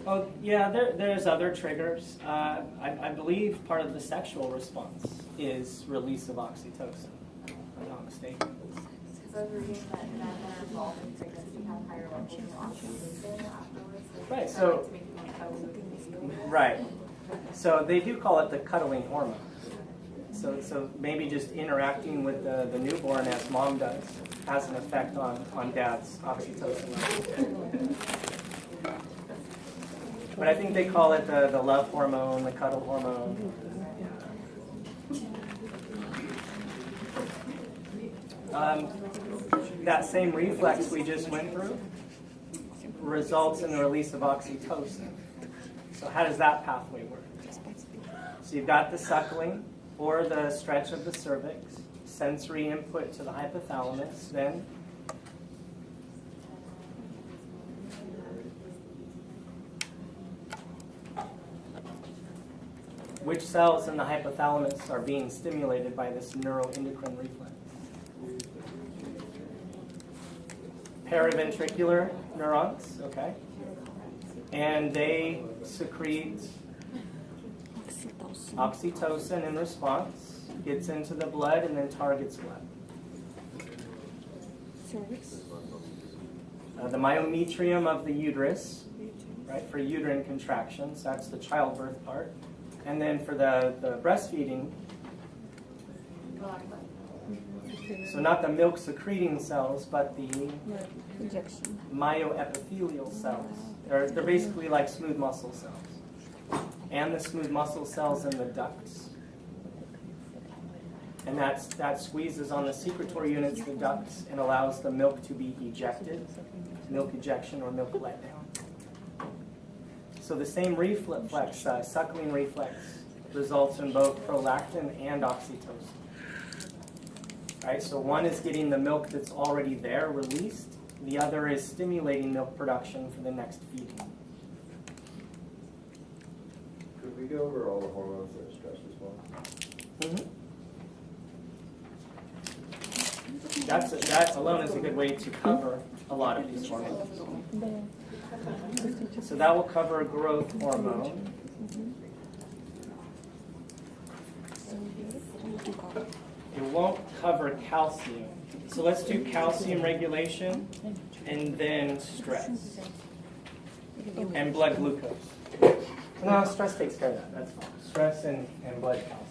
Oh, yeah, there's other triggers. I believe part of the sexual response is release of oxytocin, if I'm not mistaken. Because I was reading that men that are involved in pregnancy have higher levels of oxytocin afterwards. Right, So so, to make them cuddle with me. right. So they do call it the cuddling hormone. So maybe just interacting with the newborn as mom does has an effect on dad's oxytocin level. But I think they call it the love hormone, the cuddle hormone. That same reflex we just went through results in the release of oxytocin. So how does that pathway work? So you've got the suckling or the stretch of the cervix, sensory input to the hypothalamus, then which cells in the hypothalamus are being stimulated by this neuroendocrine reflex? Paraventricular neurons, okay. And they secrete oxytocin in response, gets into the blood, and then targets blood. The myometrium of the uterus, right, for uterine contractions, that's the childbirth part. And then for the breastfeeding, so not the milk secreting cells, but the myoepithelial cells. They're basically like smooth muscle cells. And the smooth muscle cells in the ducts. And that squeezes on the secretory units, the ducts, and allows the milk to be ejected, milk ejection or milk letdown. So the same reflex, suckling reflex, results in both prolactin and oxytocin. Right, so one is getting the milk that's already there released. The other is stimulating milk production for the next feeding. Could we go over all the hormones that are stress response? Mm-hmm. That alone is a good way to cover a lot of these hormones. So that will cover growth hormone. It won't cover calcium. So let's do calcium regulation and then stress. And blood glucose. No, stress takes care of that. That's fine. Stress and blood calcium.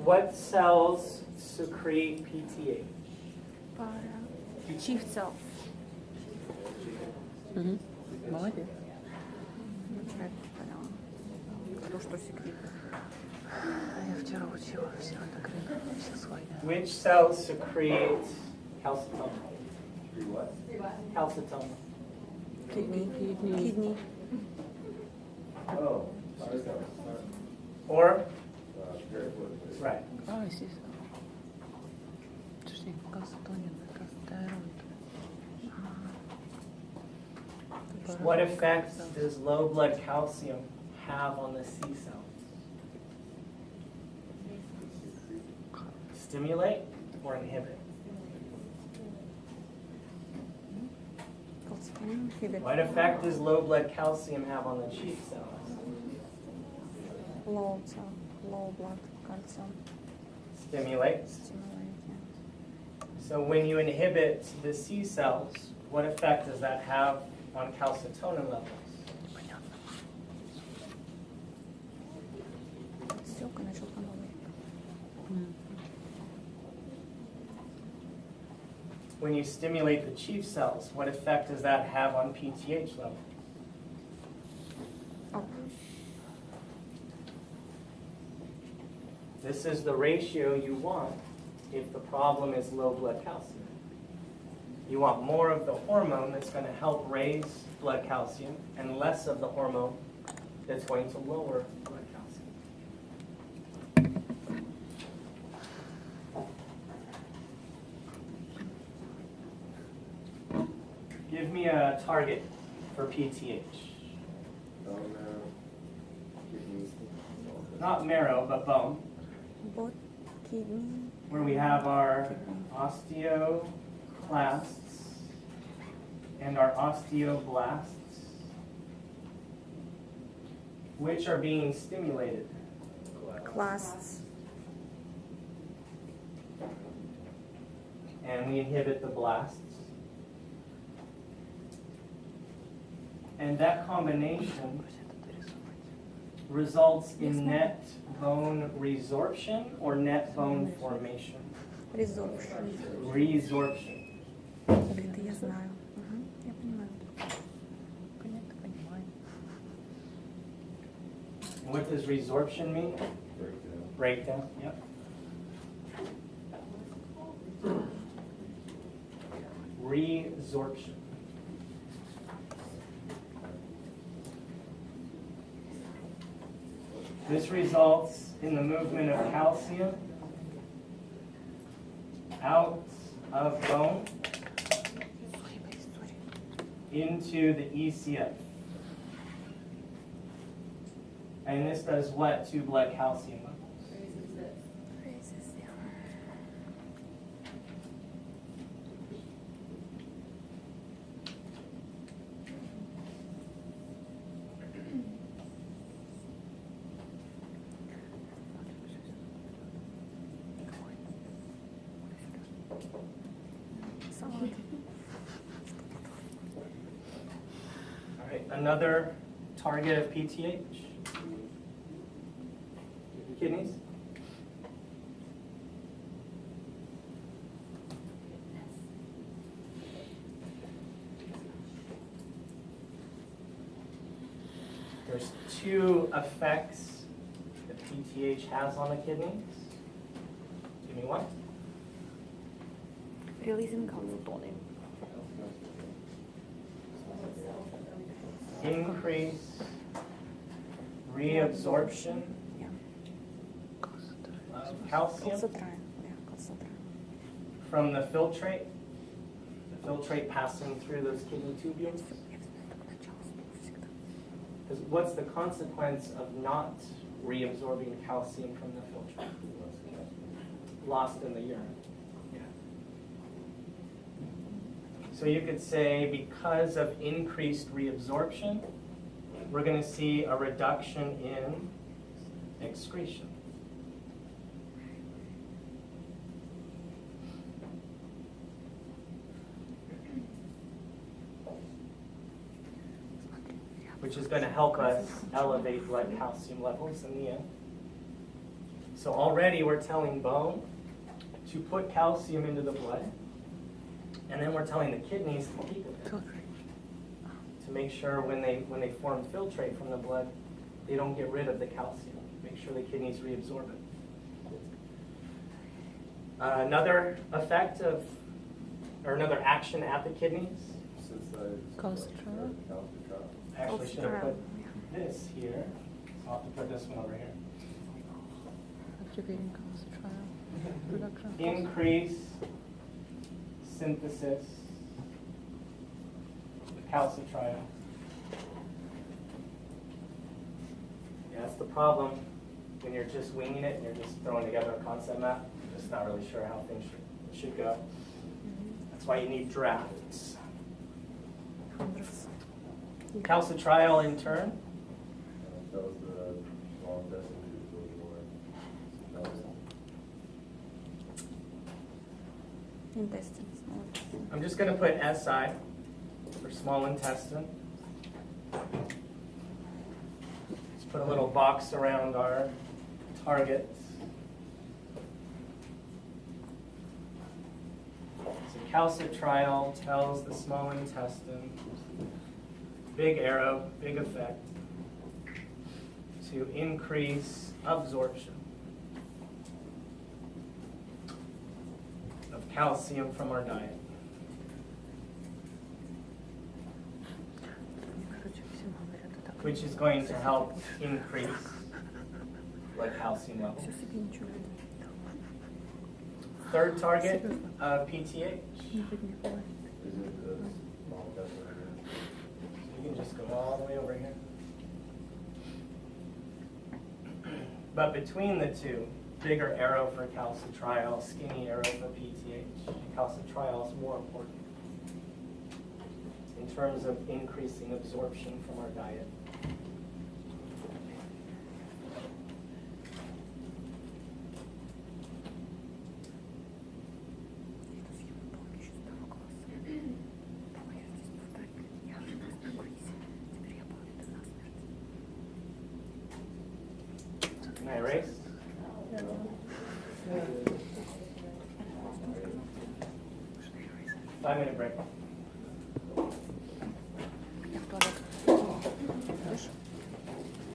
What cells secrete PTH? Chief cell. Молодец. Кто что секрет? Я вчера учила все эндокрины, все слайды. Which cells secrete calcitonin? What? Calcitonin. Kidney. Oh, okay. Or? Peripheral. Right. А, естественно. Подожди, калцитонин, калцитероид. What effects does low blood calcium have on the C cells? Stimulate or inhibit? What effect does low blood calcium have on the chief cells? Low blood calcium. Stimulate. So when you inhibit the C cells, what effect does that have on calcitonin levels? Ссылка начал по новой. When you stimulate the chief cells, what effect does that have on PTH level? Up. This is the ratio you want if the problem is low blood calcium. You want more of the hormone that's going to help raise blood calcium and less of the hormone that's going to lower blood calcium. Give me a target for PTH. Bone marrow, kidneys. Not marrow, but bone, Both kidney. where we have our osteoclasts and our osteoblasts, which are being stimulated. Clasts. And we inhibit the blasts. And that combination results in net bone resorption or net bone formation. Resorption. Resorption. Это я знаю. Мгм, я понимаю. Понятно, понимаю. And what does resorption mean? Breakdown. Breakdown. Yep. Resorption. This results in the movement of calcium out of bone into the ECF. And this does what to blood calcium levels? Салат. All right, another target of PTH. Kidneys. There's two effects that PTH has on the kidneys. Give me one. Releasing calcitonin. Increase reabsorption Yeah. of calcium Concentrate. Yeah, concentrate. from the filtrate. The filtrate passing through those kidney tubules. Я возьму это к началу снова всегда. Because what's the consequence of not reabsorbing calcium from the filtrate? Lost in the urine. Yeah. So you could say because of increased reabsorption, we're going to see a reduction in excretion. Which is going to help us elevate blood calcium levels in the end. So already we're telling bone to put calcium into the blood, and then we're telling the kidneys to keep it there, to make sure when they form filtrate from the blood, they don't get rid of the calcium. Make sure the kidneys reabsorb it. Another effect of, or another action at the kidneys. Calcitriol. I actually should have put this here. So I'll have to put this one over here. Activating calcitriol. Production. Increase synthesis of calcitriol. Yeah, that's the problem when you're just winging it and you're just throwing together a concept map. You're just not really sure how things should go. That's why you need drafts. Hundreds. Calcitriol in turn That was the long intestine tube, that was Intestines. I'm just going to put SI for small intestine. Let's put a little box around our targets. So calcitriol tells the small intestine, big arrow, big effect, to increase absorption of calcium from our diet. Which is going to help increase blood calcium levels. Все себе ничего не Third target of PTH. не поднимаю. Is it the small intestine? just go all the way over here. But between the two, bigger arrow for calcitriol, skinny arrow for PTH. Calcitriol is more important in terms of increasing absorption from our diet. Can I erase? 5-minute break.